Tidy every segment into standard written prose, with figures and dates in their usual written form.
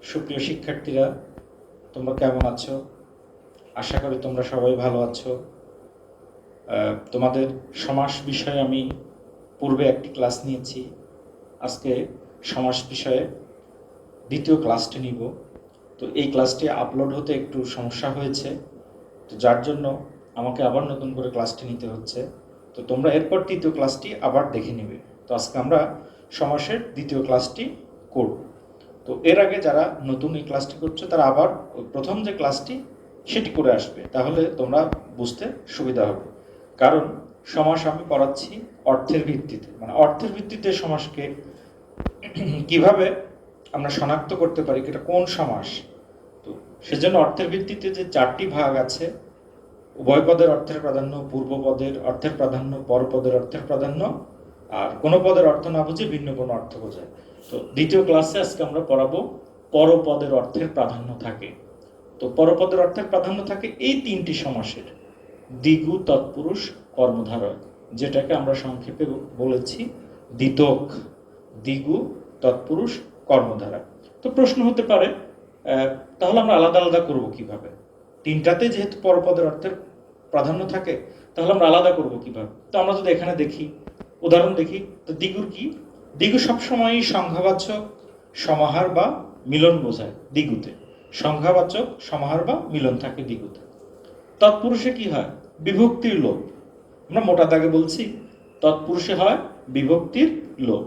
সুপ্রিয় শিক্ষার্থীরা, তোমরা কেমন আছো? আশা করি তোমরা সবাই ভালো আছো। তোমাদের সমাস বিষয়ে আমি পূর্বে একটি ক্লাস নিয়েছি। আজকে সমাস বিষয়ে দ্বিতীয় ক্লাসটি নিব। তো এই ক্লাসটি আপলোড হতে একটু সমস্যা হয়েছে, তো যার জন্য আমাকে আবার নতুন করে ক্লাসটি নিতে হচ্ছে। তো তোমরা এরপর তৃতীয় ক্লাসটি আবার দেখে নেবে। তো আজকে আমরা সমাসের দ্বিতীয় ক্লাসটি করব। তো এর আগে যারা নতুন এই ক্লাসটি করছো তারা আবার প্রথম যে ক্লাসটি সেটি করে আসবে, তাহলে তোমরা বুঝতে সুবিধা হবে। কারণ সমাস আমি পড়াচ্ছি অর্থের ভিত্তিতে, মানে অর্থের ভিত্তিতে সমাসকে কিভাবে আমরা শনাক্ত করতে পারি এটা কোন সমাস। তো সেজন্য অর্থের ভিত্তিতে যে চারটি ভাগ আছে, উভয় পদের অর্থের প্রাধান্য, পূর্ব পদের অর্থের প্রাধান্য, পরপদের অর্থের প্রাধান্য, আর কোনো পদের অর্থ না বুঝে ভিন্ন কোনো অর্থ বোঝায়। তো দ্বিতীয় ক্লাসে আজকে আমরা পড়াবো পরপদের অর্থের প্রাধান্য থাকে। তো পরপদের অর্থের প্রাধান্য থাকে এই তিনটি সমাসের: দ্বিগু, তৎপুরুষ, কর্মধারয়, যেটাকে আমরা সংক্ষেপে বলেছি দ্বিতক। দ্বিগু, তৎপুরুষ, কর্মধারয়। তো প্রশ্ন হতে পারে, তাহলে আমরা আলাদা আলাদা করব কিভাবে? তিনটাতে যেহেতু পরপদের অর্থের প্রাধান্য থাকে, তাহলে আমরা আলাদা করব কিভাবে? তো আমরা যদি এখানে দেখি, উদাহরণ দেখি, তো দ্বিগুর কি? দ্বিগু সবসময়ই সংখ্যাবাচক সমাহার বা মিলন বোঝায়। দ্বিগুতে সংখ্যাবাচক সমাহার বা মিলন থাকে দ্বিগুতে। তৎপুরুষে কি হয়? বিভক্তির লোপ। আমরা মোটা দাগে বলছি তৎপুরুষে হয় বিভক্তির লোপ।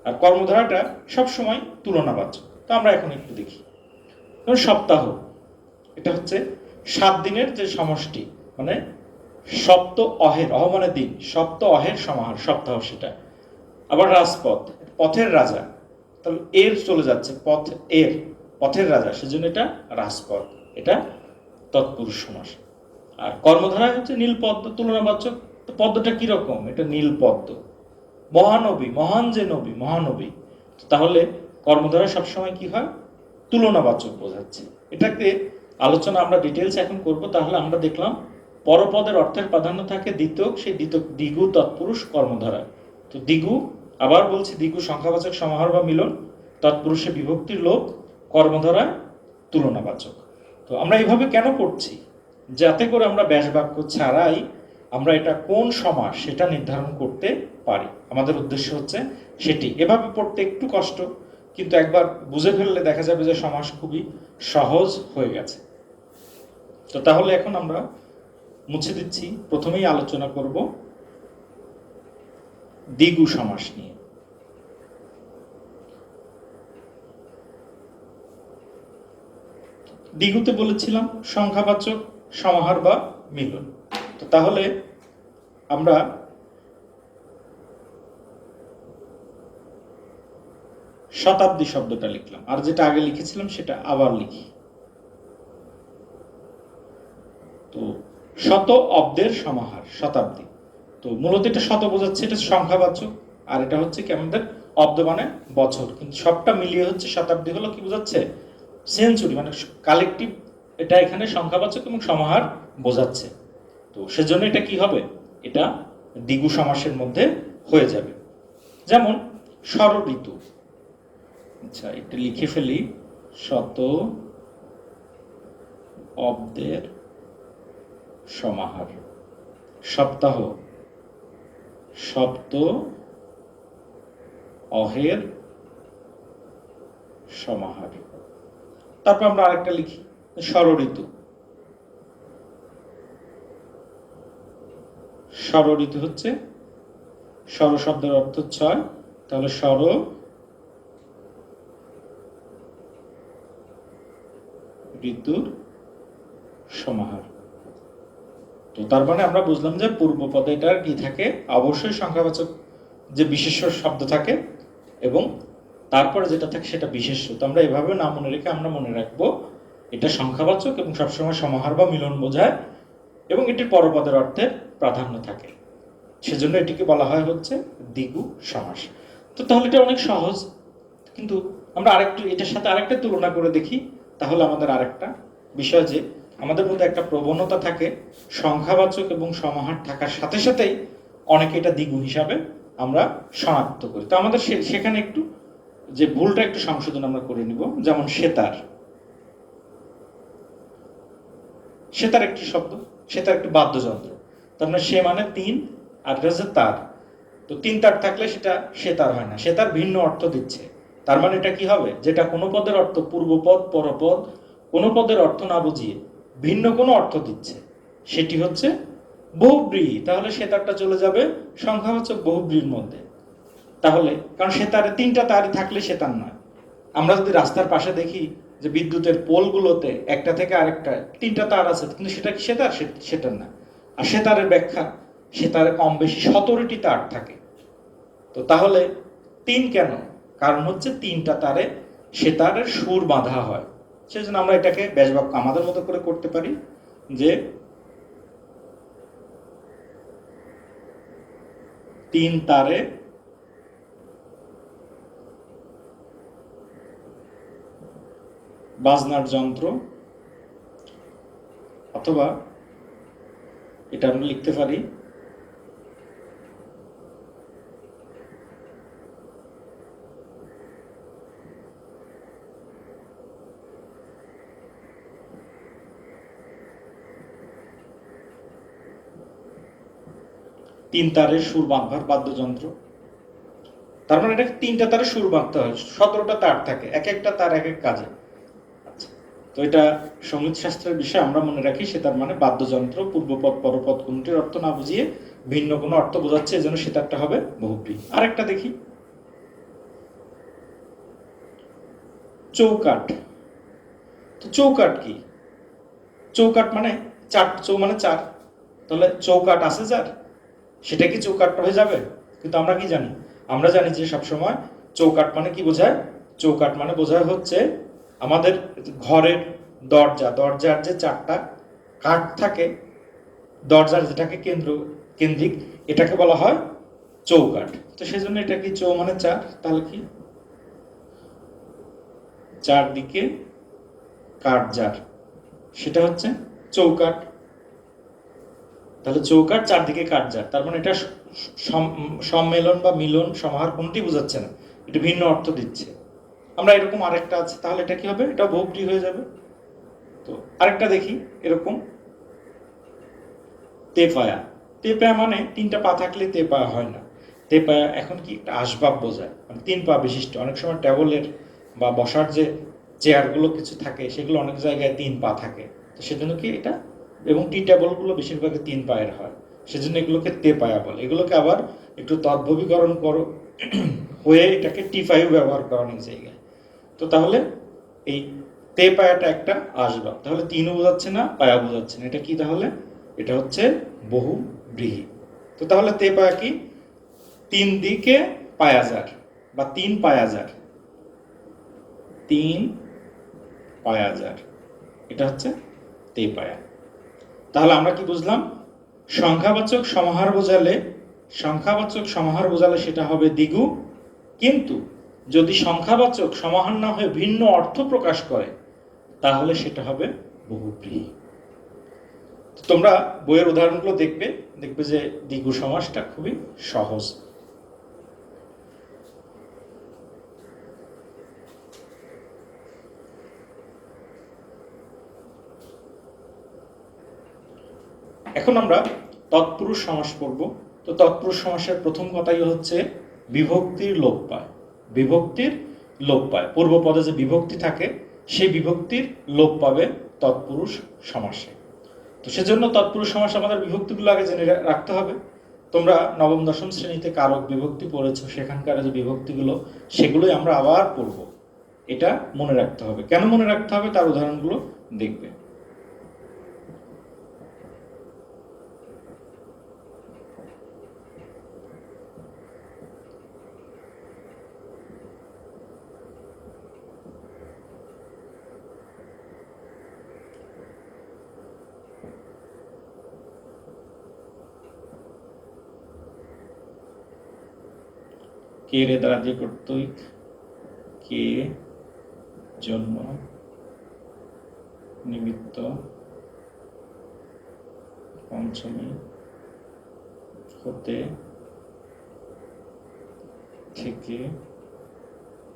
আর কর্মধারাটা সবসময় তুলনাবাচক। তো আমরা এখন একটু দেখি। সপ্তাহ, এটা হচ্ছে 7 দিনের যে সমষ্টি, মানে সপ্ত অহের, অহ মানে দিন, সপ্ত অহের সমাহার সপ্তাহ সেটা। আবার রাজপথ, পথের রাজা, তাহলে এর চলে যাচ্ছে পথ, এর পথের রাজা, সেজন্য এটা রাজপথ, এটা তৎপুরুষ সমাস। আর কর্মধারায় হচ্ছে নীল পদ্ম, তুলনাবাচক। তো পদ্মটা কিরকম? এটা নীল পদ্ম। মহানবী, মহান যে নবী, মহানবী। তাহলে কর্মধারা সবসময় কি হয়? তুলনাবাচক বোঝাচ্ছে। এটাকে আলোচনা আমরা ডিটেলস এখন করব। তাহলে আমরা দেখলাম পরপদের অর্থের প্রাধান্য থাকে দ্বিতক, সেই দ্বিতক দ্বিগু, তৎপুরুষ, কর্মধারায়। তো দ্বিগু, আবার বলছি, দ্বিগু সংখ্যাবাচক সমাহার বা মিলন, তৎপুরুষে বিভক্তির লোপ, কর্মধারায় তুলনাবাচক। তো আমরা এইভাবে কেন পড়ছি? যাতে করে আমরা ব্যাস বাক্য ছাড়াই আমরা এটা কোন সমাস সেটা নির্ধারণ করতে পারি। আমাদের উদ্দেশ্য হচ্ছে সেটি। এভাবে পড়তে একটু কষ্ট, কিন্তু একবার বুঝে ফেললে দেখা যাবে যে সমাস খুবই সহজ হয়ে গেছে। তো তাহলে এখন আমরা মুছে দিচ্ছি, প্রথমেই আলোচনা করব দ্বিগু সমাস নিয়ে। দ্বিগুতে বলেছিলাম সংখ্যাবাচক সমাহার বা মিলন। তো তাহলে আমরা শতাব্দী শব্দটা লিখলাম, আর যেটা আগে লিখেছিলাম সেটা আবার লিখি। তো শত অব্দের সমাহার, শতাব্দী। তো মূলত এটা শত বোঝাচ্ছে, এটা সংখ্যাবাচক, আর এটা হচ্ছে কি আমাদের অব্দ মানে বছর, কিন্তু সবটা মিলিয়ে হচ্ছে শতাব্দী। হলো কি বোঝাচ্ছে? সেঞ্চুরি, মানে কালেকটিভ। এটা এখানে সংখ্যাবাচক এবং সমাহার বোঝাচ্ছে। তো সেজন্য এটা কি হবে? এটা দ্বিগু সমাসের মধ্যে হয়ে যাবে। যেমন ষড় ঋতু। আচ্ছা, একটু লিখে ফেলি, শত অব্দের সমাহার। সপ্তাহ, সপ্ত অহের সমাহার। তারপর আমরা আরেকটা লিখি, ষড় ঋতু। ষড় ঋতু হচ্ছে, ষড় শব্দের অর্থ 6, তাহলে ষড় ঋতুর সমাহার। তো তার মানে আমরা বুঝলাম যে পূর্ব পদে এটার কি থাকে? অবশ্যই সংখ্যাবাচক যে বিশেষ্য শব্দ থাকে, এবং তারপরে যেটা থাকে সেটা বিশেষ্য। তো আমরা এভাবে না মনে রেখে আমরা মনে রাখবো এটা সংখ্যাবাচক এবং সবসময় সমাহার বা মিলন বোঝায়, এবং এটির পরপদের অর্থের প্রাধান্য থাকে। সেজন্য এটিকে বলা হয় হচ্ছে দ্বিগু সমাস। তো তাহলে এটা অনেক সহজ, কিন্তু আমরা আরেকটু এটার সাথে আরেকটা তুলনা করে দেখি। তাহলে আমাদের আরেকটা বিষয়, যে আমাদের মধ্যে একটা প্রবণতা থাকে সংখ্যাবাচক এবং সমাহার থাকার সাথে সাথেই অনেকে এটা দ্বিগু হিসাবে আমরা শনাক্ত করি। তো আমাদের সেখানে একটু যে ভুলটা একটু সংশোধন আমরা করে নিব। যেমন সেতার, সেতার একটি শব্দ, সেতার একটি বাদ্যযন্ত্র। তার মানে সে মানে তিন, আর এটা হচ্ছে তার। তো তিন তার থাকলে সেটা সেতার হয় না, সেতার ভিন্ন অর্থ দিচ্ছে। তার মানে এটা কি হবে, যেটা কোনো পদের অর্থ পূর্বপদ পরপদ কোনো পদের অর্থ না বুঝিয়ে ভিন্ন কোনো অর্থ দিচ্ছে, সেটি হচ্ছে বহুব্রীহি। তাহলে সেতারটা চলে যাবে সংখ্যাবাচক বহুব্রীহির মধ্যে। তাহলে কারণ সেতারে তিনটা তারই থাকলে সেতার নয়। আমরা যদি রাস্তার পাশে দেখি যে বিদ্যুতের পোলগুলোতে একটা থেকে আরেকটা তিনটা তার আছে, কিন্তু সেটা কি সেতার? সেটার না। আর সেতারের ব্যাখ্যা, সেতারে কম বেশি 17টি তার থাকে। তো তাহলে তিন কেন? কারণ হচ্ছে তিনটা তারে সেতারের সুর বাঁধা হয়। সেজন্য আমরা এটাকে ব্যাসবাক্য আমাদের মতো করে করতে পারি যে তিন তারে বাজনার যন্ত্র, অথবা এটা আমরা লিখতে পারি তিন তারের সুর বাঁধবার বাদ্যযন্ত্র। তার মানে এটা তিনটা তারে সুর বাঁধতে হয়, 17টা তার থাকে, এক একটা তার এক এক কাজে। আচ্ছা, তো এটা সঙ্গীত শাস্ত্রের বিষয় আমরা মনে রাখি, সে তার মানে বাদ্যযন্ত্র, পূর্বপদ পরপদ কোনটির অর্থ না বুঝিয়ে ভিন্ন কোনো অর্থ বোঝাচ্ছে, এজন্য সেতারটা হবে বহুব্রীহি। আরেকটা দেখি, চৌকাঠ। তো চৌকাঠ কি? চৌকাঠ মানে চার, চৌ মানে চার, তাহলে চৌকাঠ আছে যার, সেটা কি চৌকাঠ হয়ে যাবে? কিন্তু আমরা কি জানি, আমরা জানি যে সবসময় চৌকাঠ মানে কি বোঝায়? চৌকাঠ মানে বোঝায় হচ্ছে আমাদের ঘরের দরজা, দরজার যে চারটা কাঠ থাকে, দরজার যেটাকে কেন্দ্রিক, এটাকে বলা হয় চৌকাঠ। তো সেজন্য এটা কি চৌ মানে চার, তাহলে কি চারদিকে কাঠ যার, সেটা হচ্ছে চৌকাঠ। তাহলে চৌকাঠ চারদিকে কাঠ যার, তার মানে এটা সম্মেলন বা মিলন সমাহার কোনটি বোঝাচ্ছে না, এটা ভিন্ন অর্থ দিচ্ছে। আমরা এরকম আরেকটা আছে, তাহলে এটা কি হবে? এটা বহুব্রীহি হয়ে যাবে। তো আরেকটা দেখি এরকম, তেপায়া। তেপায়া মানে তিনটা পা থাকলে তেপায়া হয় না। তেপায়া এখন কি একটা আসবাব বোঝায়, মানে তিন পা বিশিষ্ট। অনেক সময় টেবলের বা বসার যে চেয়ারগুলো কিছু থাকে, সেগুলো অনেক জায়গায় তিন পা থাকে। তো সেজন্য কি এটা, এবং টি টেবলগুলো বেশিরভাগই তিন পায়ের হয়, সেজন্য এগুলোকে তেপায়া বলে। এগুলোকে আবার একটু তদ্ভবীকরণ করো হয়ে এটাকে টি5 ব্যবহার করা অনেক জায়গায়। তো তাহলে এই তে পায়াটা একটা আসবাব, তাহলে তিনও বোঝাচ্ছে না, পায়া বোঝাচ্ছে না, এটা কি তাহলে? এটা হচ্ছে বহুব্রীহি। তো তাহলে তে পায়া কি? তিন দিকে পায়াজার বা তিন পায়াজার, তিন পায়াজার, এটা হচ্ছে তে পায়া। তাহলে আমরা কি বুঝলাম? সংখ্যাবাচক সমাহার বোঝালে, সংখ্যাবাচক সমাহার বোঝালে সেটা হবে দ্বিগু, কিন্তু যদি সংখ্যাবাচক সমাহার না হয়ে ভিন্ন অর্থ প্রকাশ করে, তাহলে সেটা হবে বহুব্রীহি। তোমরা বইয়ের উদাহরণগুলো দেখবে, দেখবে যে দ্বিগু সমাসটা খুবই সহজ। এখন আমরা তৎপুরুষ সমাস পড়ব। তো তৎপুরুষ সমাসের প্রথম কথাই হচ্ছে বিভক্তির লোপ পায়। বিভক্তির লোপ পায়, পূর্বপদে যে বিভক্তি থাকে সেই বিভক্তির লোপ পাবে তৎপুরুষ সমাসে। তো সেজন্য তৎপুরুষ সমাস আমাদের বিভক্তিগুলো আগে জেনে রাখতে হবে। তোমরা নবম দশম শ্রেণীতে কারক বিভক্তি পড়েছো, সেখানকার যে বিভক্তিগুলো সেগুলোই আমরা আবার পড়ব। এটা মনে রাখতে হবে। কেন মনে রাখতে হবে তার উদাহরণগুলো দেখবে। কে রে দ্বারা যে কর্তৃক, কে জন্য নিমিত্ত পঞ্চমী হতে থেকে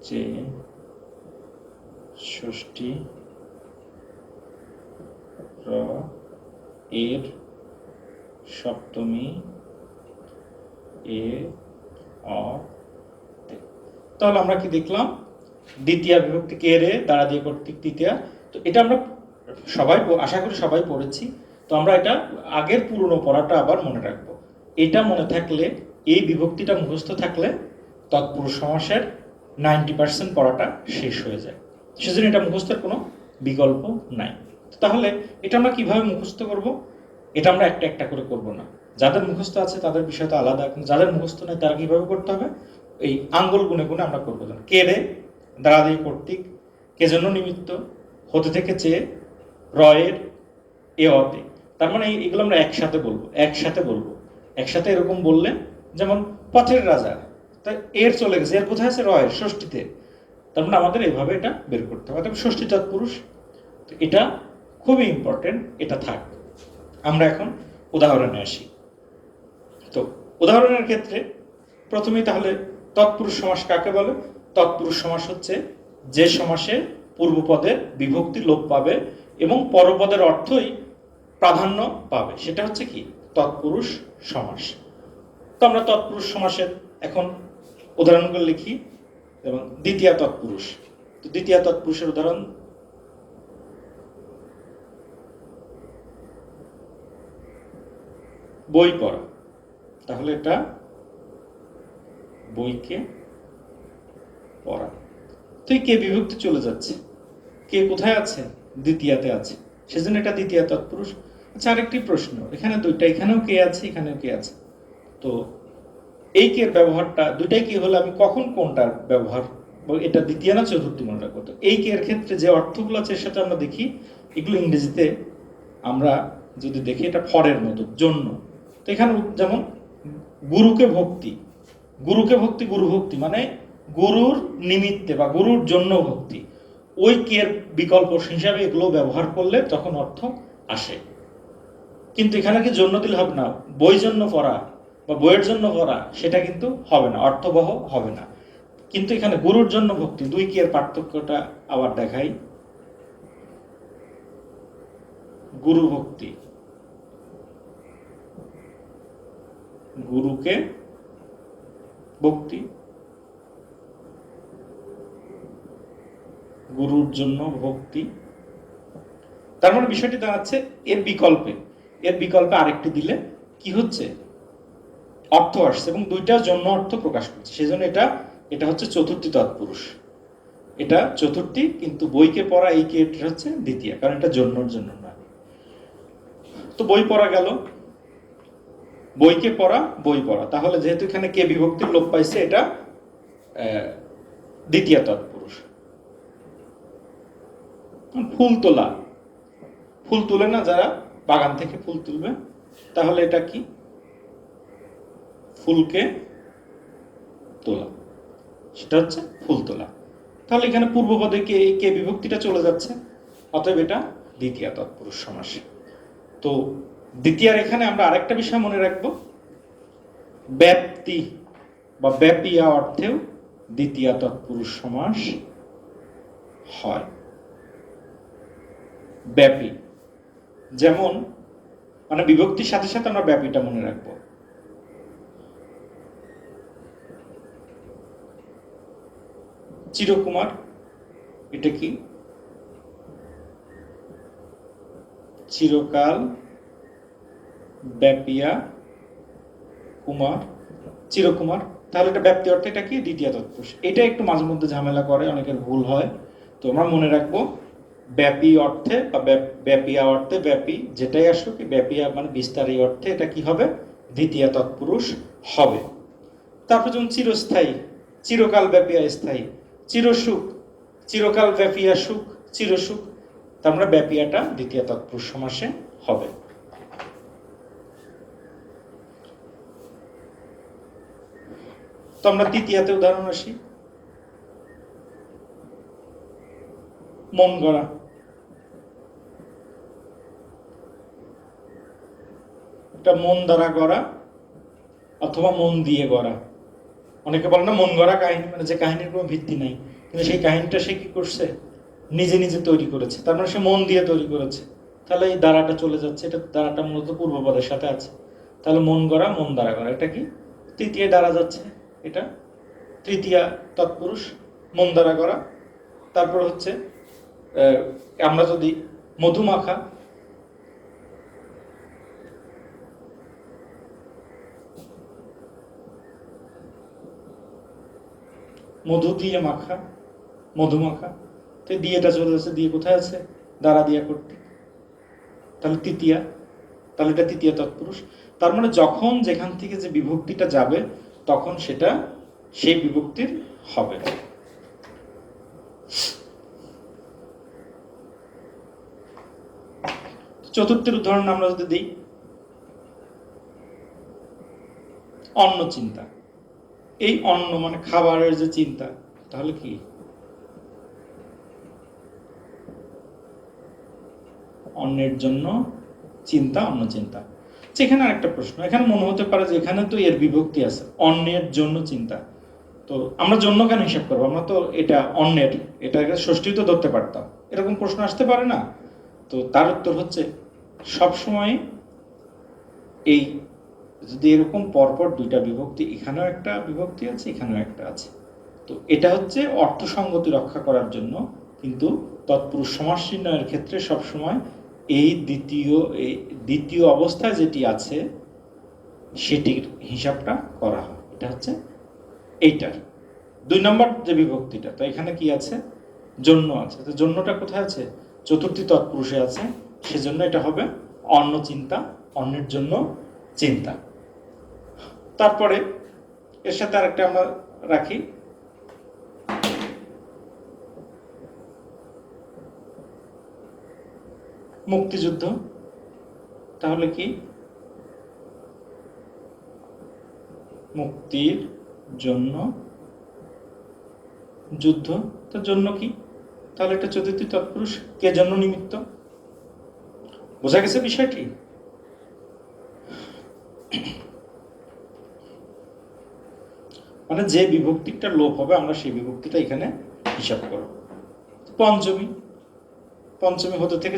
যে ষষ্ঠী র এর সপ্তমী এ অ তে। তাহলে আমরা কি দেখলাম, দ্বিতীয় বিভক্তি কে রে দ্বারা দিয়ে কর্তৃক তৃতীয়া। তো এটা আমরা সবাই আশা করি সবাই পড়েছি। তো আমরা এটা আগের পুরনো পড়াটা আবার মনে রাখবো। এটা মনে থাকলে, এই বিভক্তিটা মুখস্থ থাকলে তৎপুরুষ সমাসের 90% পড়াটা শেষ হয়ে যায়। সেজন্য এটা মুখস্থের কোনো বিকল্প নাই। তাহলে এটা আমরা কিভাবে মুখস্থ করব? এটা আমরা একটা একটা করে করব না। যাদের মুখস্থ আছে তাদের বিষয় তো আলাদা, কিন্তু যাদের মুখস্থ নেই তারা কিভাবে করতে হবে? এই আঙ্গুল গুনে গুনে আমরা করবো। কে রে দ্বারা দিয়ে কর্তৃক, কে জন্য নিমিত্ত, হতে থেকে চেয়ে, রয়ের এ অতে। তার মানে এগুলো আমরা একসাথে বলবো, একসাথে বলবো, একসাথে এরকম বললে, যেমন পথের রাজা, তাই এর চলে গেছে, এর কোথায় আছে? রয়ের, ষষ্ঠীতে। তার মানে আমাদের এইভাবে এটা বের করতে হবে। তবে ষষ্ঠী তৎপুরুষ, এটা খুবই ইম্পর্টেন্ট, এটা থাক। আমরা এখন উদাহরণে আসি। তো উদাহরণের ক্ষেত্রে প্রথমেই তাহলে তৎপুরুষ সমাস কাকে বলে? তৎপুরুষ সমাস হচ্ছে যে সমাসে পূর্বপদের বিভক্তি লোপ পাবে এবং পরপদের অর্থই প্রাধান্য পাবে, সেটা হচ্ছে কি? তৎপুরুষ সমাস। তো আমরা তৎপুরুষ সমাসের এখন উদাহরণগুলো লিখি। এবং দ্বিতীয় তৎপুরুষ, তো দ্বিতীয় তৎপুরুষের উদাহরণ, বই পড়া। তাহলে এটা বইকে পড়া। তো কে বিভক্তি চলে যাচ্ছে, কে কোথায় আছে? দ্বিতীয়াতে আছে, সেজন্য এটা দ্বিতীয় তৎপুরুষ। আচ্ছা, আরেকটি প্রশ্ন, এখানে দুইটা, এখানেও কে আছে, এখানেও কে আছে। তো এই কে ব্যবহারটা, দুইটাই কে হলে আমি কখন কোনটার ব্যবহার, এটা দ্বিতীয় না চতুর্থী মনে রাখবো। তো এই কে এর ক্ষেত্রে যে অর্থগুলো আছে এর সাথে আমরা দেখি, এগুলো ইংরেজিতে আমরা যদি দেখি এটা ফরের মতো, জন্য। তো এখানে যেমন গুরুকে ভক্তি, গুরুকে ভক্তি, গুরু ভক্তি মানে গুরুর নিমিত্তে বা গুরুর জন্য ভক্তি। ওই কের বিকল্প হিসাবে এগুলো ব্যবহার করলে তখন অর্থ আসে। কিন্তু এখানে কি জন্য দিলে হবে না, বই জন্য পড়া বা বইয়ের জন্য পড়া, সেটা কিন্তু হবে না, অর্থবহ হবে না। কিন্তু এখানে গুরুর জন্য ভক্তি, দুই কি এর পার্থক্যটা আবার দেখাই। গুরু ভক্তি, গুরুকে ভক্তি, গুরুর জন্য ভক্তি। তার মানে বিষয়টি দাঁড়াচ্ছে এর বিকল্পে, এর বিকল্পে আরেকটি দিলে কি হচ্ছে, অর্থ আসছে এবং দুইটার জন্য অর্থ প্রকাশ করছে। সেজন্য এটা এটা হচ্ছে চতুর্থী তৎপুরুষ, এটা চতুর্থী। কিন্তু বইকে পড়া এই কে হচ্ছে দ্বিতীয়, কারণ এটা জন্যর জন্য না। তো বই পড়া গেল, বইকে পড়া, বই পড়া। তাহলে যেহেতু এখানে কে বিভক্তির লোপ পাইছে, এটা দ্বিতীয় তৎপুরুষ। ফুল তোলা, ফুল তুলে না যারা, বাগান থেকে ফুল তুলবে, তাহলে এটা কি? ফুলকে তোলা, সেটা হচ্ছে ফুল তোলা। তাহলে এখানে পূর্বপদে কে, কে বিভক্তিটা চলে যাচ্ছে, অতএব এটা দ্বিতীয় তৎপুরুষ সমাস। তো দ্বিতীয়ার এখানে আমরা আরেকটা বিষয় মনে রাখবো, ব্যাপ্তি বা ব্যাপিয়া অর্থেও দ্বিতীয় তৎপুরুষ সমাস হয়। ব্যাপী, যেমন মানে বিভক্তির সাথে সাথে আমরা ব্যাপীটা মনে রাখবো। চিরকুমার, এটা কি? চিরকাল ব্যাপিয়া কুমার, চিরকুমার। তাহলে এটা ব্যাপ্তি অর্থে এটা কি? দ্বিতীয় তৎপুরুষ। এটা একটু মাঝে মধ্যে ঝামেলা করে, অনেকের ভুল হয়। তো আমরা মনে রাখবো ব্যাপী অর্থে বা ব্যাপিয়া অর্থে, ব্যাপী যেটাই আসুক, ব্যাপিয়া মানে বিস্তার, এই অর্থে এটা কি হবে? দ্বিতীয় তৎপুরুষ হবে। তারপর যেমন চিরস্থায়ী, চিরকাল ব্যাপিয়া স্থায়ী, চিরসুখ, চিরকাল ব্যাপিয়া সুখ, চিরসুখ। তার মানে ব্যাপিয়াটা দ্বিতীয় তৎপুরুষ সমাসে হবে। তো আমরা তৃতীয়তে উদাহরণ আসি। মন গড়া, এটা মন দ্বারা গড়া অথবা মন দিয়ে গড়া। অনেকে বলে না মন গড়া কাহিনী মানে যে কাহিনীর কোনো ভিত্তি নাই, কিন্তু সেই কাহিনীটা সে কি করছে, নিজে নিজে তৈরি করেছে, তার মানে সে মন দিয়ে তৈরি করেছে। তাহলে এই দ্বারাটা চলে যাচ্ছে, এটা দ্বারাটা মূলত পূর্বপদের সাথে আছে, তাহলে মন গড়া মন দ্বারা গড়া, এটা কি তৃতীয় দ্বারা যাচ্ছে, এটা তৃতীয়া তৎপুরুষ, মন দ্বারা গড়া। তারপর হচ্ছে আমরা যদি মধুমাখা, মধু দিয়ে মাখা, মধুমাখা, তো দিয়েটা চলে যাচ্ছে, দিয়ে কোথায় আছে, দ্বারা দিয়া করতে, তাহলে তৃতীয়া, তাহলে এটা তৃতীয় তৎপুরুষ। তার মানে যখন যেখান থেকে যে বিভক্তিটা যাবে তখন সেটা সেই বিভক্তির হবে। চতুর্থের উদাহরণ আমরা যদি দিই, অন্ন চিন্তা। এই অন্ন মানে খাবারের যে চিন্তা, তাহলে কি অন্নের জন্য চিন্তা, অন্ন চিন্তা। সেখানে আরেকটা প্রশ্ন, এখানে মনে হতে পারে যে এখানে তো এর বিভক্তি আছে, অন্যের জন্য চিন্তা, তো আমরা জন্য কেন হিসাব করবো, আমরা তো এটা অন্যের, এটাকে ষষ্ঠী তো ধরতে পারতাম, এরকম প্রশ্ন আসতে পারে না? তো তার উত্তর হচ্ছে সবসময় এই যদি এরকম পরপর দুইটা বিভক্তি, এখানেও একটা বিভক্তি আছে, এখানেও একটা আছে, তো এটা হচ্ছে অর্থসঙ্গতি রক্ষা করার জন্য, কিন্তু তৎপুরুষ সমাস নির্ণয়ের ক্ষেত্রে সবসময় এই দ্বিতীয় অবস্থায় যেটি আছে সেটির হিসাবটা করা হয়। এটা হচ্ছে এইটার 2 নম্বর যে বিভক্তিটা, তো এখানে কি আছে, জন্য আছে, তো জন্যটা কোথায় আছে, চতুর্থী তৎপুরুষে আছে, সেজন্য এটা হবে অন্ন চিন্তা, অন্যের জন্য চিন্তা। তারপরে এর সাথে আরেকটা আমরা রাখি, মুক্তিযুদ্ধ। তাহলে কি মুক্তির জন্য যুদ্ধ, তার জন্য কি, তাহলে এটা চতুর্থী তৎপুরুষ, কে জন্য নিমিত্ত। বোঝা গেছে বিষয়টি? মানে যে বিভক্তিটা লোপ হবে আমরা সেই বিভক্তিটা এখানে হিসাব করব। পঞ্চমী, পঞ্চমী হতে থেকে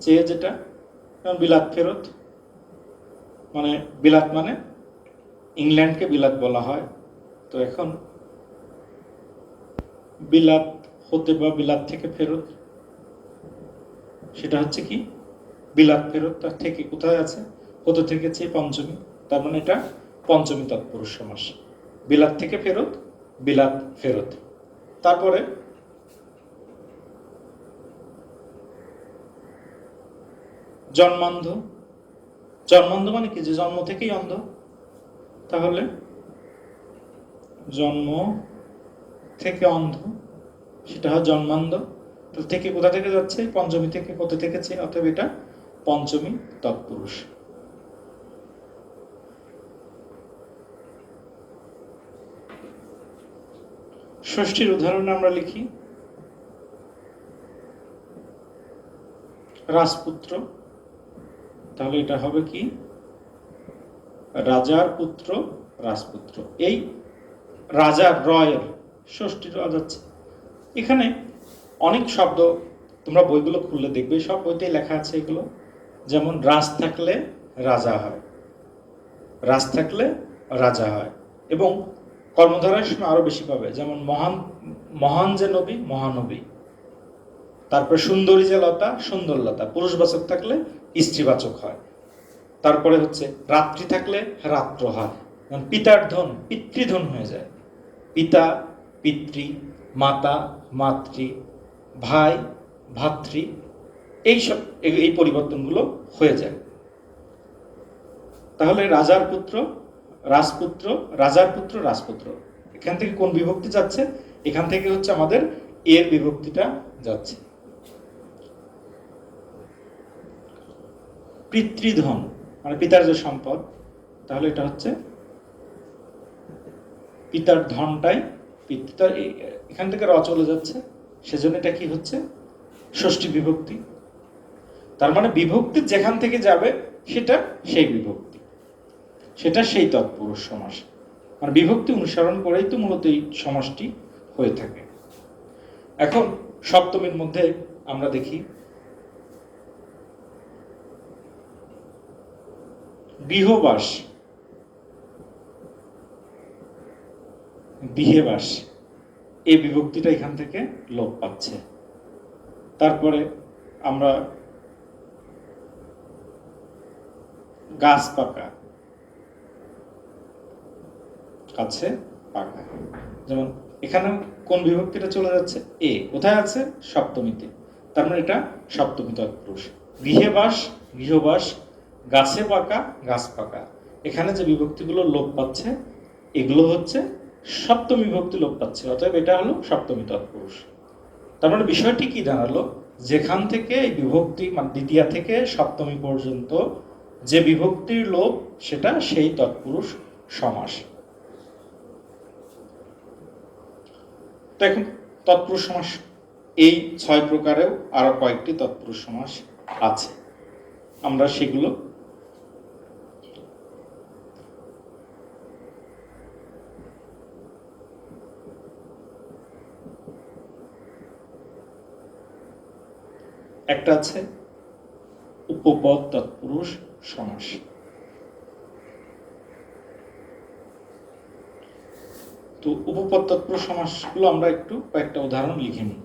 চেয়ে যেটা, বিলাত ফেরত, মানে বিলাত মানে ইংল্যান্ডকে বিলাত বলা হয়, তো এখন বিলাত হতে বা বিলাত থেকে ফেরত, সেটা হচ্ছে কি বিলাত ফেরত, তার থেকে কোথায় আছে, হতে থেকে চেয়ে পঞ্চমী, তার মানে এটা পঞ্চমী তৎপুরুষ সমাস, বিলাত থেকে ফেরত, বিলাত ফেরত। তারপরে জন্মান্ধ, জন্মান্ধ মানে কি, যে জন্ম থেকেই অন্ধ, তাহলে জন্ম থেকে অন্ধ, সেটা হয় জন্মান্ধ, তো থেকে কোথা থেকে যাচ্ছে, পঞ্চমী থেকে, কোথা থেকে, অতএব এটা পঞ্চমী তৎপুরুষ। ষষ্ঠীর উদাহরণ আমরা লিখি, রাজপুত্র, তাহলে এটা হবে কি রাজার পুত্র, রাজপুত্র। এই রাজার রয়ের ষষ্ঠী যাচ্ছে। এখানে অনেক শব্দ তোমরা বইগুলো খুললে দেখবে, সব বইতেই লেখা আছে এগুলো, যেমন রাজ থাকলে রাজা হয়, রাজ থাকলে রাজা হয়, এবং কর্মধারার সময় আরো বেশি পাবে, যেমন মহান, মহান যে নবী, মহানবী। তারপরে সুন্দরী যে লতা, সুন্দরলতা, পুরুষবাচক থাকলে স্ত্রীবাচক হয়। তারপরে হচ্ছে রাত্রি থাকলে রাত্র হয়, পিতার ধন পিতৃধন হয়ে যায়, পিতা পিতৃ, মাতা মাতৃ, ভাই ভাতৃ, এইসব এই পরিবর্তনগুলো হয়ে যায়। তাহলে রাজার পুত্র রাজপুত্র, রাজার পুত্র রাজপুত্র, এখান থেকে কোন বিভক্তি যাচ্ছে, এখান থেকে হচ্ছে আমাদের এর বিভক্তিটা যাচ্ছে। পিতৃধন মানে পিতার যে সম্পদ, তাহলে এটা হচ্ছে পিতার ধনটাই পিতা, এখান থেকে র চলে যাচ্ছে, সেজন্য এটা কি হচ্ছে ষষ্ঠী বিভক্তি। তার মানে বিভক্তি যেখান থেকে যাবে সেটা সেই বিভক্তি, সেটা সেই তৎপুরুষ সমাস, মানে বিভক্তি অনুসরণ করেই তো মূলত এই সমাসটি হয়ে থাকে। এখন সপ্তমীর মধ্যে আমরা দেখি গৃহবাস, গৃহেবাস, এই বিভক্তিটা এখান থেকে লোপ পাচ্ছে। তারপরে আমরা গাছ পাকা, কাছে পাকা, যেমন এখানে কোন বিভক্তিটা চলে যাচ্ছে? এ কোথায় আছে? সপ্তমীতে। তার মানে এটা সপ্তমী তৎপুরুষ। গৃহেবাস, গৃহবাস, গাছে পাকা, গাছ পাকা, এখানে যে বিভক্তিগুলো লোপ পাচ্ছে এগুলো হচ্ছে সপ্তমী বিভক্তি লোপ পাচ্ছে, অতএব এটা হলো সপ্তমী তৎপুরুষ। তার মানে বিষয়টি কি দাঁড়ালো? যেখান থেকে এই বিভক্তি মানে দ্বিতীয়া থেকে সপ্তমী পর্যন্ত যে বিভক্তির লোপ সেটা সেই তৎপুরুষ সমাস। তো এখন তৎপুরুষ সমাস এই 6 প্রকারেও আরো কয়েকটি তৎপুরুষ সমাস আছে, আমরা সেগুলো একটা আছে উপপদ তৎপুরুষ সমাস। তো উপপদ তৎপুরুষ সমাসগুলো আমরা একটু কয়েকটা উদাহরণ লিখে নিই।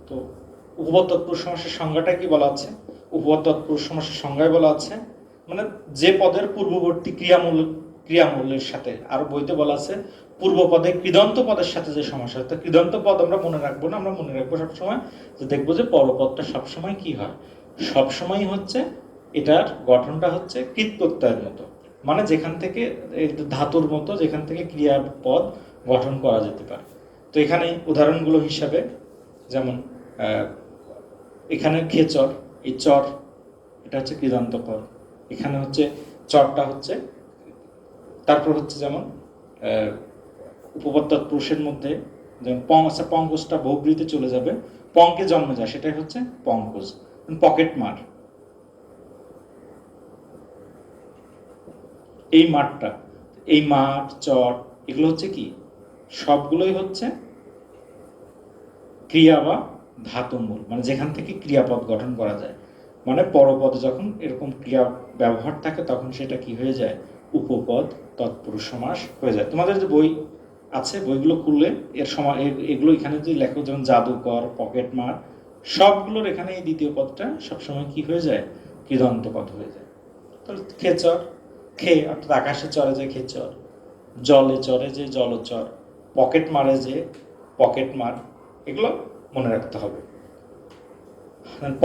তো উপপদ তৎপুরুষ সমাসের সংজ্ঞাটা কি বলা আছে? উপপদ তৎপুরুষ সমাসের সংজ্ঞায় বলা আছে মানে যে পদের পূর্ববর্তী ক্রিয়ামূলের সাথে, আর বইতে বলা আছে পূর্ব পদে কৃদন্ত পদের সাথে যে সমাস হয়। তো কৃদন্ত পদ আমরা মনে রাখবো না, আমরা মনে রাখবো সবসময় যে দেখবো যে পরপদটা সবসময় কি হয়, সবসময় হচ্ছে এটার গঠনটা হচ্ছে কৃত প্রত্যয়ের মতো, মানে যেখান থেকে ধাতুর মতো যেখান থেকে ক্রিয়াপদ গঠন করা যেতে পারে। তো এখানে উদাহরণগুলো হিসাবে যেমন এখানে খেচর, এই চর এটা হচ্ছে কৃদান্ত পদ, এখানে হচ্ছে চরটা হচ্ছে, তারপর হচ্ছে যেমন উপপদ তৎপুরুষের মধ্যে যেমন পঙ্কজটা বহুব্রীতে চলে যাবে, পঙ্কে জন্ম যায়, সেটাই হচ্ছে পঙ্কজ। পকেট মার, এই মাঠটা, এই মাঠ চর এগুলো হচ্ছে কি সবগুলোই হচ্ছে ক্রিয়া বা ধাতুমূল, মানে যেখান থেকে ক্রিয়াপদ গঠন করা যায়, মানে পরপদে যখন এরকম ক্রিয়া ব্যবহার থাকে তখন সেটা কি হয়ে যায়? উপপদ তৎপুরুষ সমাস হয়ে যায়। তোমাদের যে বই আছে বইগুলো খুললে এর সময় এগুলো এখানে যে লেখো, যেমন জাদুকর, পকেট মার, সবগুলোর এখানে এই দ্বিতীয় পদটা সবসময় কি হয়ে যায়? কৃদন্ত পদ হয়ে যায়। তো খেচর, খে অর্থাৎ আকাশে চড়ে যে খেচর, জলে চড়ে যে জলচর, পকেট মারে যে পকেট মার, এগুলো মনে রাখতে হবে।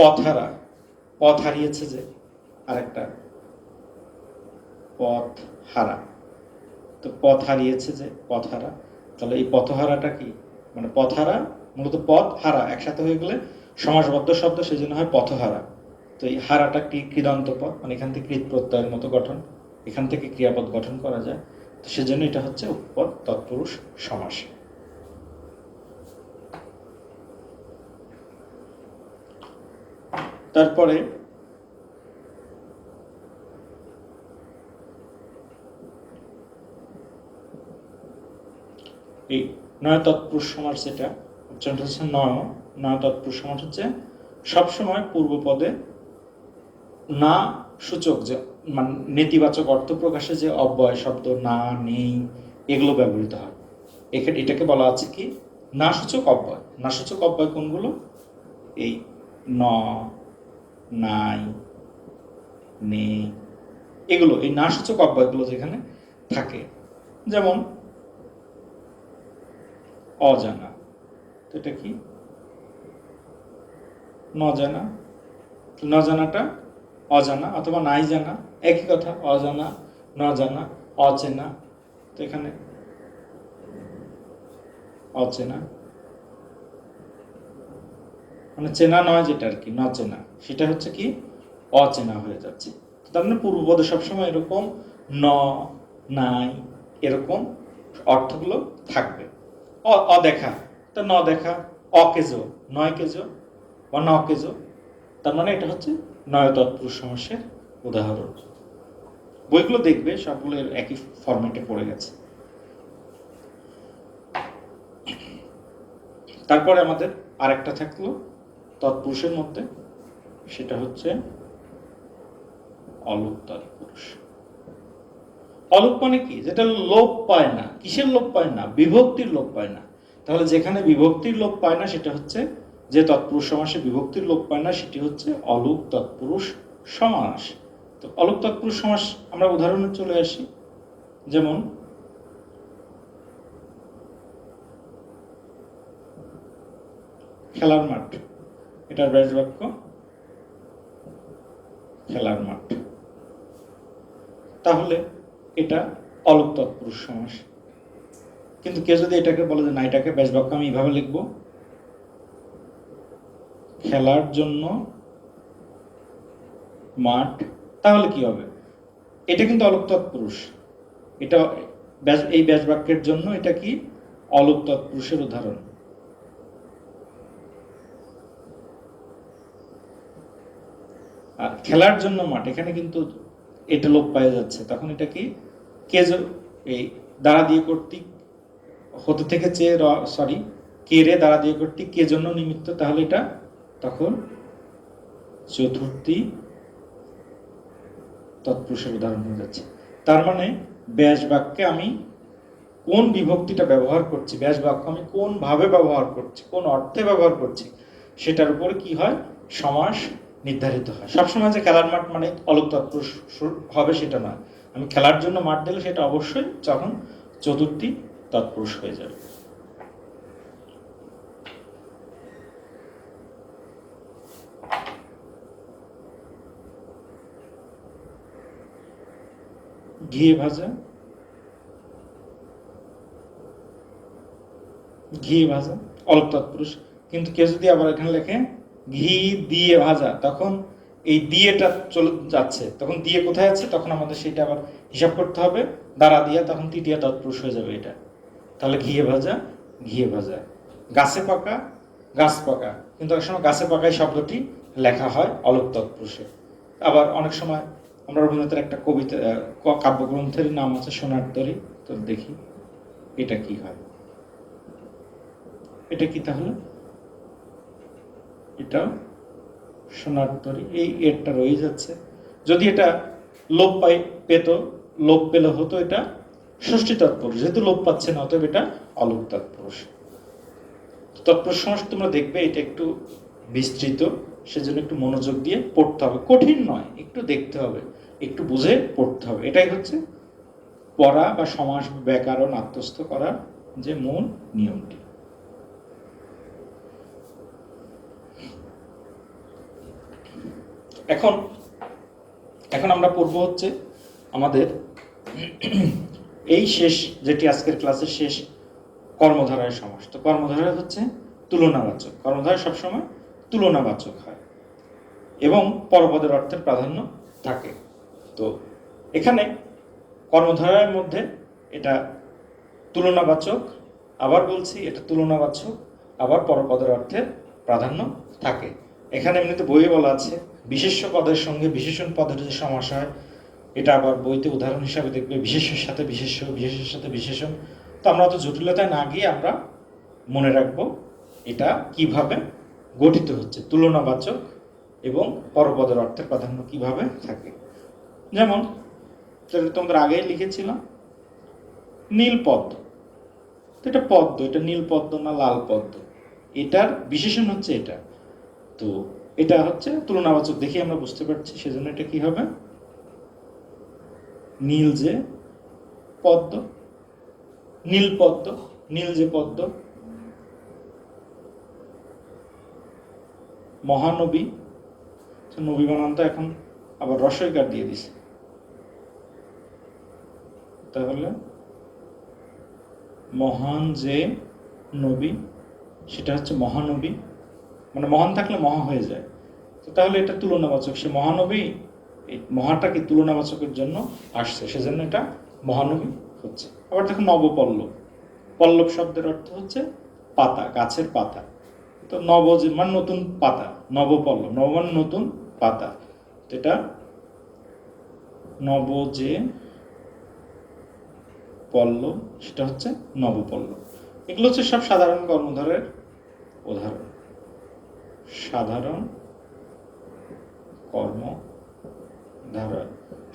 পথ হারা, পথ হারিয়েছে যে আরেকটা পথ হারা, তো পথ হারিয়েছে যে পথ হারা, তাহলে এই পথহারাটা কি মানে পথহারা মূলত পথ হারা একসাথে হয়ে গেলে সমাসবদ্ধ শব্দ, সেই জন্য হয় পথহারা। তো এই হারাটা কি কৃদন্ত পদ, মানে এখান থেকে কৃত প্রত্যয়ের মতো গঠন, এখান থেকে ক্রিয়াপদ গঠন করা যায়, তো সেজন্য এটা হচ্ছে উপপদ তৎপুরুষ সমাস। তারপরে এই নয় তৎপুরুষ সমাস, যেটা উচ্চারণটা হচ্ছে নয় তৎপুরুষ সমাস হচ্ছে সবসময় পূর্ব পদে না সূচক যে মানে নেতিবাচক অর্থ প্রকাশে যে অব্যয় শব্দ না, নেই এগুলো ব্যবহৃত হয়। এটাকে বলা আছে কি না সূচক অব্যয়। না সূচক অব্যয় কোনগুলো? এই ন, নাই, নেই, এগুলো এই না সূচক অব্যয়গুলো যেখানে থাকে, যেমন অজানা, তো এটা কি নজানা, নজানাটা অজানা অথবা নাই জানা একই কথা, অজানা, নজানা, অচেনা, তো এখানে অচেনা মানে চেনা নয় যেটা আর কি নচেনা, সেটা হচ্ছে কি অচেনা হয়ে যাচ্ছে। তার মানে পূর্বপদে সবসময় এরকম ন, নাই এরকম অর্থগুলো থাকবে। অদেখা, তো ন দেখা, অকেজো, নয় কেজো, বা নকেজো, তার মানে এটা হচ্ছে নয় তৎপুরুষ সমাসের উদাহরণ। বইগুলো দেখবে সবগুলো একই ফরম্যাটে পড়ে গেছে। তারপরে আমাদের আরেকটা থাকলো তৎপুরুষের মধ্যে, সেটা হচ্ছে অলুক তৎপুরুষ। অলুক মানে কি? যেটা লোপ পায় না। কিসের লোপ পায় না? বিভক্তির লোপ পায় না। তাহলে যেখানে বিভক্তির লোপ পায় না সেটা হচ্ছে, যে তৎপুরুষ সমাসে বিভক্তির লোপ পায় না সেটি হচ্ছে অলুক তৎপুরুষ সমাস। তো অলুক তৎপুরুষ সমাস আমরা উদাহরণে চলে আসি। যেমন খেলার মাঠ, এটার ব্যাস বাক্য খেলার মাঠ, তাহলে এটা অলুক তৎপুরুষ সমাস। কিন্তু কেউ যদি এটাকে বলে যে না, এটাকে ব্যাস বাক্য আমি এইভাবে লিখবো, খেলার জন্য মাঠ, তাহলে কি হবে? এটা কিন্তু অলুক তৎপুরুষ। এটা এই ব্যাস বাক্যের জন্য এটা কি? অলুক তৎপুরুষের উদাহরণ। আর খেলার জন্য মাঠ, এখানে কিন্তু এটা লোপ পাওয়া যাচ্ছে, তখন এটা কি? এই দ্বারা দিয়ে কর্তৃক হতে থেকে চেয়ে সরি কে রে দ্বারা দিয়ে কর্তৃক কে জন্য নিমিত্ত, তাহলে এটা তখন চতুর্থী তৎপুরুষের উদাহরণ হয়ে যাচ্ছে। তার মানে ব্যাস বাক্যে আমি কোন বিভক্তিটা ব্যবহার করছি, ব্যাস বাক্য আমি কোন ভাবে ব্যবহার করছি, কোন অর্থে ব্যবহার করছি, সেটার উপরে কি হয়? সমাস নির্ধারিত হয়। সবসময় যে খেলার মাঠ মানে অলুক তৎপুরুষ হবে সেটা নয়। আমি খেলার জন্য মাঠ দিলে সেটা অবশ্যই যখন চতুর্থী তৎপুরুষ হয়ে যাবে। ঘিয়ে ভাজা, ঘি ভাজা অলুক তৎপুরুষ। কিন্তু কেউ যদি আবার এখানে লেখে ঘি দিয়ে ভাজা, তখন এই দিয়েটা চলে যাচ্ছে, তখন দিয়ে কোথায় আছে? তখন আমাদের সেটা আবার হিসাব করতে হবে দ্বারা দিয়ে, তখন তৃতীয় তৎপুরুষ হয়ে যাবে এটা। তাহলে ঘিয়ে ভাজা, ঘিয়ে ভাজা। গাছে পাকা, গাছ পাকা, কিন্তু অনেক সময় গাছে পাকাই শব্দটি লেখা হয় অলুক তৎপুরুষে। আবার অনেক সময় আমরা রবীন্দ্রনাথের একটা কবিতা কাব্যগ্রন্থের নাম আছে সোনার তরী, তো দেখি এটা কি হয়। এটা কি তাহলে? এটা সোনার তরী, এই এরটা রয়ে যাচ্ছে। যদি এটা লোপ পেত, লোপ পেলে হতো এটা ষষ্ঠী তৎপুরুষ, যেহেতু লোপ পাচ্ছে না অতএব এটা অলুক তৎপুরুষ। তৎপুরুষ সমাস তোমরা দেখবে এটা একটু বিস্তৃত, সেজন্য একটু মনোযোগ দিয়ে পড়তে হবে। কঠিন নয়, একটু দেখতে হবে, একটু বুঝে পড়তে হবে। এটাই হচ্ছে পড়া বা সমাস ব্যাকরণ আত্মস্থ করার যে মূল নিয়মটি। এখন এখন আমরা পড়ব হচ্ছে আমাদের এই শেষ, যেটি আজকের ক্লাসের শেষ, কর্মধারয় সমাস। তো কর্মধারয় হচ্ছে তুলনাবাচক। কর্মধারয় সবসময় তুলনাবাচক হয় এবং পরপদের অর্থের প্রাধান্য থাকে। তো এখানে কর্মধারয়ের মধ্যে এটা তুলনাবাচক, আবার বলছি এটা তুলনাবাচক, আবার পরপদের অর্থের প্রাধান্য থাকে। এখানে এমনিতে বইয়ে বলা আছে বিশেষ্য পদের সঙ্গে বিশেষণ পদের যে সমাস হয়, এটা আবার বইতে উদাহরণ হিসাবে দেখবে বিশেষ্যের সাথে বিশেষ্য, বিশেষের সাথে বিশেষণ। তো আমরা অত জটিলতায় না গিয়ে আমরা মনে রাখবো এটা কিভাবে গঠিত হচ্ছে, তুলনাবাচক এবং পরপদের অর্থের প্রাধান্য কিভাবে থাকে। যেমন তোমাদের আগেই লিখেছিলাম নীল পদ্ম, তো এটা পদ্ম, এটা নীল পদ্ম না লাল পদ্ম, এটার বিশেষণ হচ্ছে এটা। তো এটা হচ্ছে তুলনাবাচক, দেখে আমরা বুঝতে পারছি, সেজন্য এটা কি হবে? নীল যে পদ্ম, নীল পদ্ম, নীল যে পদ্ম। মহানবী, নবী বানান তো এখন আবার রসইকার দিয়ে দিছে, তাহলে মহান যে নবী, সেটা হচ্ছে মহানবী, মানে মহান থাকলে মহা হয়ে যায়। তো তাহলে এটা তুলনাবাচক, সে মহানবী, এই মহাটাকে তুলনাবাচকের জন্য আসছে, সেজন্য এটা মহানবী হচ্ছে। আবার দেখো নবপল্লব, পল্লব শব্দের অর্থ হচ্ছে পাতা, গাছের পাতা। তো নব যে মানে নতুন পাতা, নবপল্লব, নব মানে নতুন পাতা, তো এটা নব যে পল্লব সেটা হচ্ছে নবপল্লব। এগুলো হচ্ছে সব সাধারণ কর্মধারের উদাহরণ, সাধারণ কর্মধারা,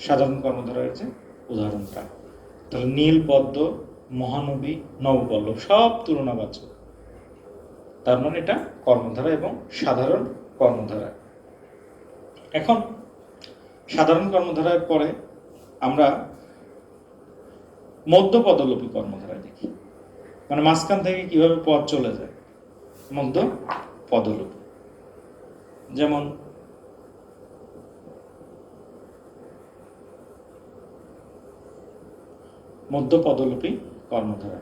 সাধারণ কর্মধারের যে উদাহরণটা। তাহলে নীল, পদ্ম, মহানবী, নবপল্লব সব তুলনাবাচক, তার মানে এটা কর্মধারা এবং সাধারণ কর্মধারা। এখন সাধারণ কর্মধারার পরে আমরা মধ্য পদলোপী কর্মধারায় দেখি, মানে মাঝখান থেকে কিভাবে পদ চলে যায়, মধ্য পদলোপী। যেমন মধ্য পদলোপী কর্মধারা,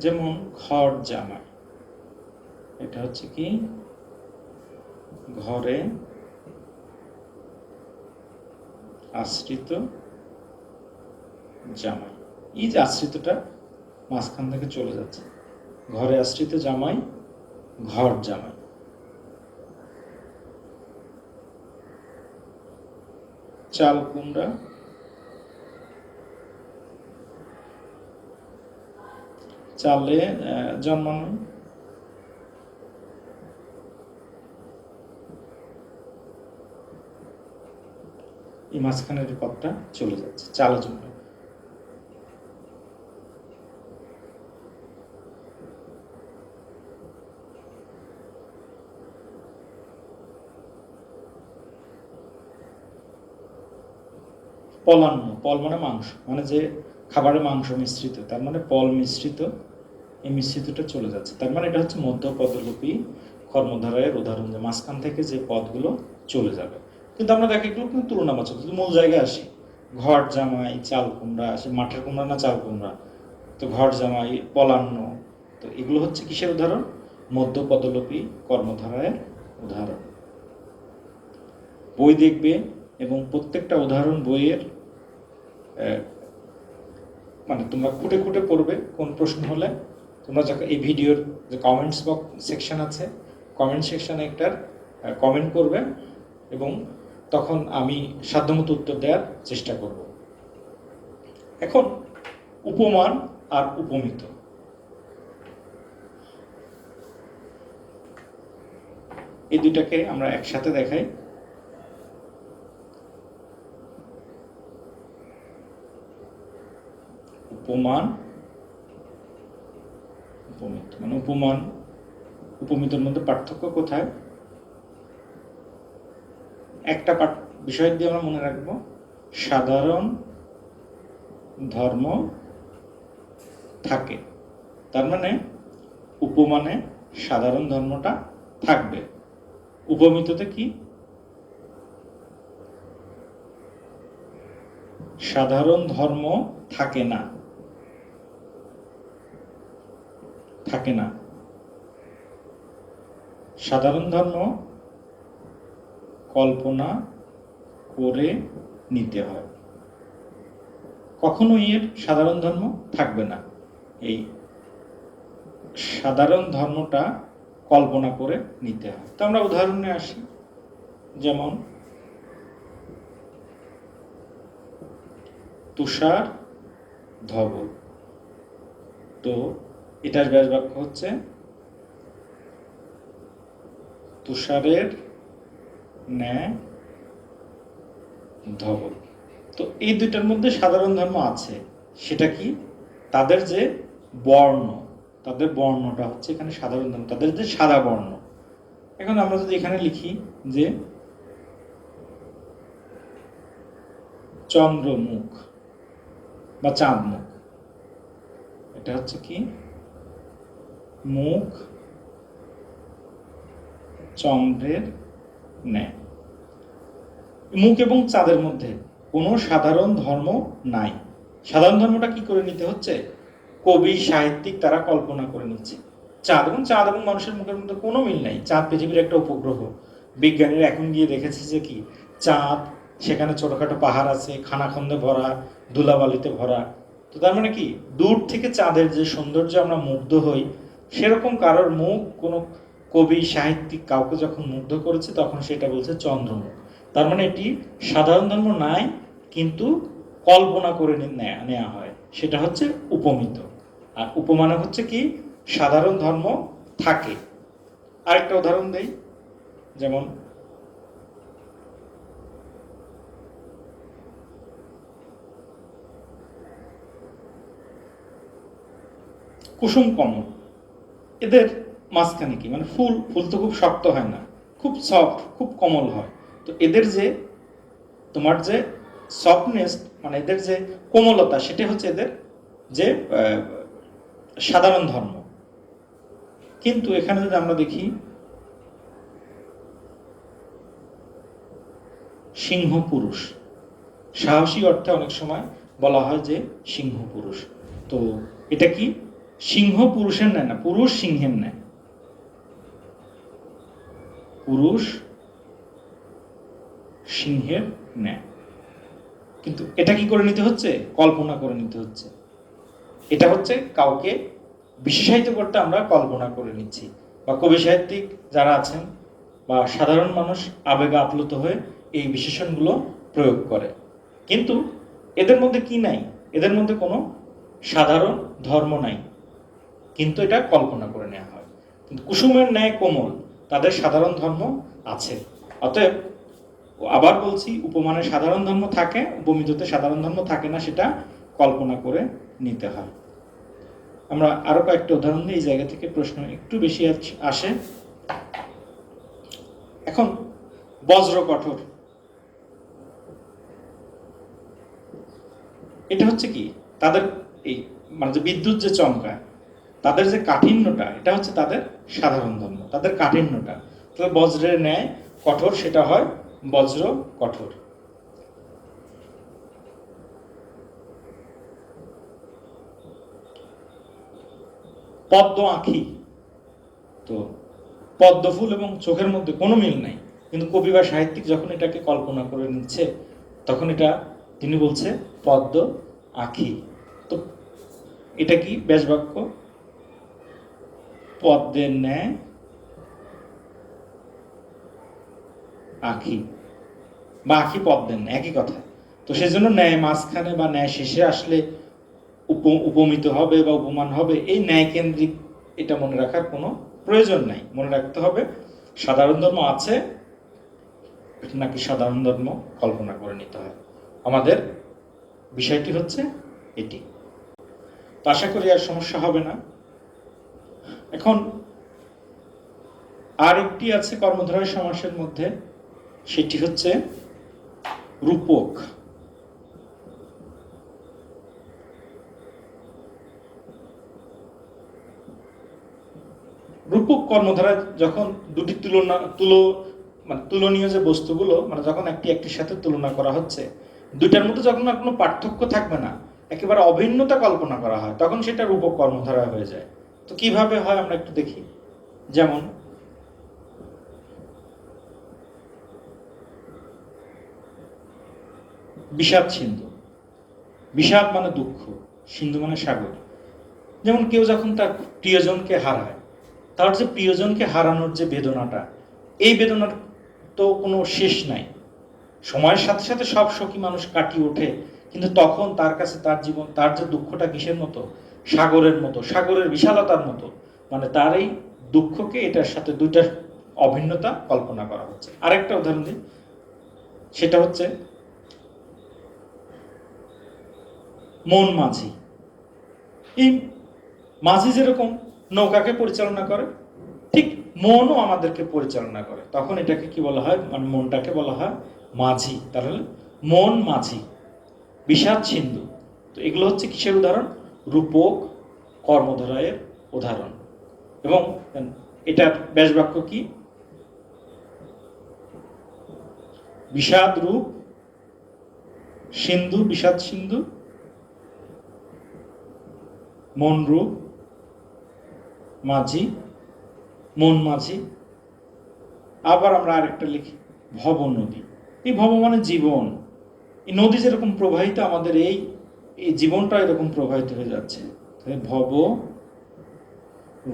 যেমন ঘর জামাই, এটা হচ্ছে কি ঘরে আশ্রিত জামাই। এই যে আশ্রিতটা মাঝখান থেকে চলে যাচ্ছে, ঘরে আশ্রিত জামাই, ঘর জামাই। চাল কুমড়া, চালে জন্মানো, এই মাঝখানের পদটা চলে যাচ্ছে, চালে জন্মানো। পলান্ন, পল মানে মাংস, মানে যে খাবারে মাংস মিশ্রিত, তার মানে পল মিশ্রিত, এই মিশ্রিতটা চলে যাচ্ছে, তার মানে এটা হচ্ছে মধ্য পদলোপী কর্মধারয়ের উদাহরণ, যে মাঝখান থেকে যে পদগুলো চলে যাবে। কিন্তু আমরা দেখি এগুলো কিন্তু তুলনাবাচক, কিন্তু মূল জায়গায় আসি। ঘর জামাই, চাল কুমড়া, আসে মাঠের কুমড়া না চাল কুমড়া, তো ঘর জামাই, পলান্ন, তো এগুলো হচ্ছে কিসের উদাহরণ? মধ্য পদলোপী কর্মধারয়ের উদাহরণ। বই দেখবে এবং প্রত্যেকটা উদাহরণ বইয়ের মানে তোমরা খুঁটে খুঁটে পড়বে, কোন প্রশ্ন হলে তোমরা যখন এই ভিডিওর যে কমেন্টস বক্স সেকশন আছে, কমেন্ট সেকশনে একটার কমেন্ট করবে এবং তখন আমি সাধ্যমতো উত্তর দেওয়ার চেষ্টা করব। এখন উপমান আর উপমিত, এই দুইটাকে আমরা একসাথে দেখাই। উপমান, উপমিত, মানে উপমান উপমিতর মধ্যে পার্থক্য কোথায়? একটা বিষয় দিয়ে আমরা মনে রাখবো, সাধারণ ধর্ম থাকে, তার মানে উপমানে সাধারণ ধর্মটা থাকবে, উপমিততে কি সাধারণ ধর্ম থাকে না, থাকে না। সাধারণ ধর্ম কল্পনা করে নিতে হয়, কখনোই এর সাধারণ ধর্ম থাকবে না, এই সাধারণ ধর্মটা কল্পনা করে নিতে হয়। তো আমরা উদাহরণে আসি, যেমন তুষার ধবল, তো এটার ব্যাস বাক্য হচ্ছে তুষারের ন্যায় ধবল। তো এই দুইটার মধ্যে সাধারণ ধর্ম আছে, সেটা কি? তাদের যে বর্ণ, তাদের বর্ণটা হচ্ছে এখানে সাধারণ ধর্ম, তাদের যে সাদা বর্ণ। এখন আমরা যদি এখানে লিখি যে চন্দ্রমুখ বা চাঁদ মুখ, এটা হচ্ছে কি মুখ চন্দ্রের ন্যায়। মুখ এবং চাঁদের মধ্যে কোনো সাধারণ ধর্ম নাই। সাধারণ ধর্মটা কি করে নিতে হচ্ছে? কবি সাহিত্যিক তারা কল্পনা করে নিচ্ছে। চাঁদ এবং মানুষের মুখের মধ্যে কোনো মিল নাই। চাঁদ পৃথিবীর একটা উপগ্রহ, বিজ্ঞানীরা এখন গিয়ে দেখেছে যে কি চাঁদ, সেখানে ছোটখাটো পাহাড় আছে, খানাখন্দে ভরা, ধুলাবালিতে ভরা। তো তার মানে কি দূর থেকে চাঁদের যে সৌন্দর্য আমরা মুগ্ধ হই, সেরকম কারোর মুখ কোনো কবি সাহিত্যিক কাউকে যখন মুগ্ধ করেছে তখন সেটা বলছে চন্দ্রমুখ। তার মানে এটি সাধারণ ধর্ম নাই, কিন্তু কল্পনা করে নেওয়া হয়, সেটা হচ্ছে উপমিত। আর উপমানে হচ্ছে কি সাধারণ ধর্ম থাকে। আরেকটা উদাহরণ দেই, যেমন কুসুম কমল, এদের মাঝখানে কি মানে ফুল তো খুব শক্ত হয় না, খুব সফট, খুব কোমল হয়। তো এদের যে তোমার যে সফটনেস মানে এদের যে কোমলতা, সেটা হচ্ছে এদের যে সাধারণ ধর্ম। কিন্তু এখানে যদি আমরা দেখি সিংহ পুরুষ, সাহসী অর্থে অনেক সময় বলা হয় যে সিংহ পুরুষ। তো এটা কি সিংহ পুরুষের ন্যায় না, পুরুষ সিংহের ন্যায়, পুরুষ সিংহের ন্যায়। কিন্তু এটা কি করে নিতে হচ্ছে, কল্পনা করে নিতে হচ্ছে। এটা হচ্ছে কাউকে বিশেষায়িত করতে আমরা কল্পনা করে নিচ্ছি, বা কবি সাহিত্যিক যারা আছেন বা সাধারণ মানুষ আবেগে আপ্লুত হয়ে এই বিশেষণগুলো প্রয়োগ করে। কিন্তু এদের মধ্যে কি নাই, এদের মধ্যে কোনো সাধারণ ধর্ম নাই, কিন্তু এটা কল্পনা করে নেওয়া হয়। কিন্তু কুসুমের ন্যায় কোমল, তাদের সাধারণ ধর্ম আছে। অতএব আবার বলছি, উপমানে সাধারণ ধর্ম থাকে, উপমিততে সাধারণ ধর্ম থাকে না, সেটা কল্পনা করে নিতে হয়। আমরা আরো কয়েকটা উদাহরণ দিই, এই জায়গা থেকে প্রশ্ন একটু বেশি আসে। এখন বজ্র কঠোর, এটা হচ্ছে কি তাদের এই মানে যে বিদ্যুৎ যে চমকায়, তাদের যে কাঠিন্যটা, এটা হচ্ছে তাদের সাধারণ ধর্ম, তাদের কাঠিন্যটা। তাহলে বজ্রের ন্যায় কঠোর, সেটা হয় বজ্র কঠোর। পদ্ম আঁখি, তো পদ্ম ফুল এবং চোখের মধ্যে কোনো মিল নাই, কিন্তু কবি বা সাহিত্যিক যখন এটাকে কল্পনা করে নিচ্ছে তখন এটা তিনি বলছে পদ্ম আঁখি। তো এটা কি ব্যাস বাক্য, পদ্মের ন্যায় আঁখি বা আঁখি পদ্মের ন্যায়, একই কথা। তো সেজন্য ন্যায় মাঝখানে বা ন্যায় শেষে আসলে উপমিত হবে বা উপমান হবে, এই ন্যায় কেন্দ্রিক এটা মনে রাখার কোনো প্রয়োজন নাই। মনে রাখতে হবে সাধারণ ধর্ম আছে নাকি সাধারণ ধর্ম কল্পনা করে নিতে হয়, আমাদের বিষয়টি হচ্ছে এটি। তো আশা করি আর সমস্যা হবে না। এখন আর একটি আছে কর্মধারয় সমাসের মধ্যে, সেটি হচ্ছে রূপক। রূপক কর্মধারা যখন দুটি তুলনীয় যে বস্তুগুলো মানে যখন একটি একটির সাথে তুলনা করা হচ্ছে, দুইটার মধ্যে যখন আর কোনো পার্থক্য থাকবে না, একেবারে অভিন্নতা কল্পনা করা হয়, তখন সেটা রূপক কর্মধারা হয়ে যায়। তো কিভাবে হয় আমরা একটু দেখি। যেমন বিষাদ সিন্ধু, বিষাদ মানে দুঃখ, সিন্ধু মানে সাগর। যেমন কেউ যখন তার প্রিয়জনকে হারায়, তার যে প্রিয়জনকে হারানোর যে বেদনাটা, এই বেদনার তো কোনো শেষ নাই। সময়ের সাথে সাথে সব শোকী মানুষ কাটিয়ে ওঠে, কিন্তু তখন তার কাছে তার জীবন, তার যে দুঃখটা কিসের মতো, সাগরের মতো, সাগরের বিশালতার মতো। মানে তার এই দুঃখকে এটার সাথে দুইটার অভিন্নতা কল্পনা করা হচ্ছে। আরেকটা উদাহরণ দিই, সেটা হচ্ছে মন মাঝি। এই মাঝি যেরকম নৌকাকে পরিচালনা করে, ঠিক মনও আমাদেরকে পরিচালনা করে। তখন এটাকে কি বলা হয়, মানে মনটাকে বলা হয় মাঝি। তাহলে মন মাঝি, বিষাদ সিন্ধু। তো এগুলো হচ্ছে কিসের উদাহরণ, রূপক কর্মধারয়ের উদাহরণ। এবং এটার ব্যাস বাক্য কি, বিষাদ রূপ সিন্ধু, বিষাদ সিন্ধু, মন রূপ মাঝি, মন মাঝি। আবার আমরা আরেকটা লিখি ভব নদী। এই ভব মানে জীবন, এই নদী যেরকম প্রবাহিত, আমাদের এই জীবনটা এরকম প্রবাহিত হয়ে যাচ্ছে। ভব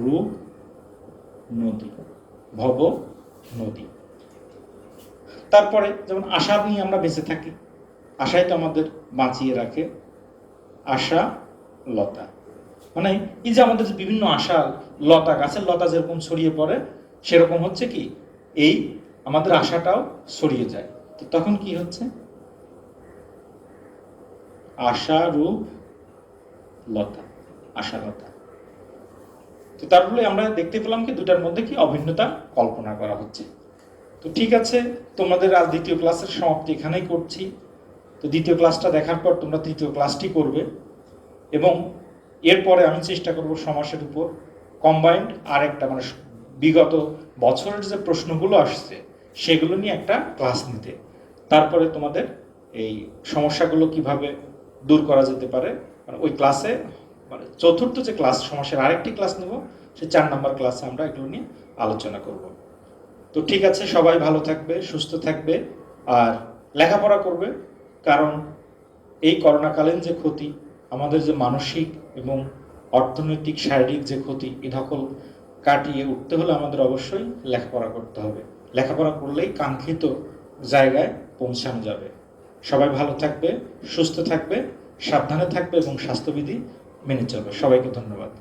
রূপ নদী, ভব নদী। তারপরে যেমন আশা নিয়ে আমরা বেঁচে থাকি, আশাই তো আমাদের বাঁচিয়ে রাখে, আশা লতা। মানে এই যে আমাদের যে বিভিন্ন আশা লতা, গাছের লতা যেরকম ছড়িয়ে পড়ে সেরকম হচ্ছে কি এই আমাদের আশাটাও ছড়িয়ে যায়। তো তখন কি হচ্ছে, আশারূপ লতা, আশালতা। তো তার ফলে আমরা দেখতে পেলাম কি দুটার মধ্যে কি অভিন্নতা কল্পনা করা হচ্ছে। তো ঠিক আছে, তোমাদের আজ দ্বিতীয় ক্লাসের সমাপ্তি এখানেই করছি। তো দ্বিতীয় ক্লাসটা দেখার পর তোমরা তৃতীয় ক্লাসটি করবে এবং এরপরে আমি চেষ্টা করব সমাসের উপর কম্বাইন্ড আর একটা মানে বিগত বছরের যে প্রশ্নগুলো আসছে সেগুলো নিয়ে একটা ক্লাস নিতে। তারপরে তোমাদের এই সমস্যাগুলো কিভাবে দূর করা যেতে পারে মানে ওই ক্লাসে মানে চতুর্থ যে ক্লাস সমাসের আরেকটি ক্লাস নেব, সেই 4 নম্বর ক্লাসে আমরা এগুলো নিয়ে আলোচনা করব। তো ঠিক আছে, সবাই ভালো থাকবে, সুস্থ থাকবে আর লেখাপড়া করবে, কারণ এই করোনাকালীন যে ক্ষতি, আমাদের যে মানসিক এবং অর্থনৈতিক শারীরিক যে ক্ষতি, এই ধকল কাটিয়ে উঠতে হলে আমাদের অবশ্যই লেখাপড়া করতে হবে। লেখাপড়া করলেই কাঙ্ক্ষিত জায়গায় পৌঁছানো যাবে। সবাই ভালো থাকবে, সুস্থ থাকবে, সাবধানে থাকবে এবং স্বাস্থ্যবিধি মেনে চলবে। সবাইকে ধন্যবাদ।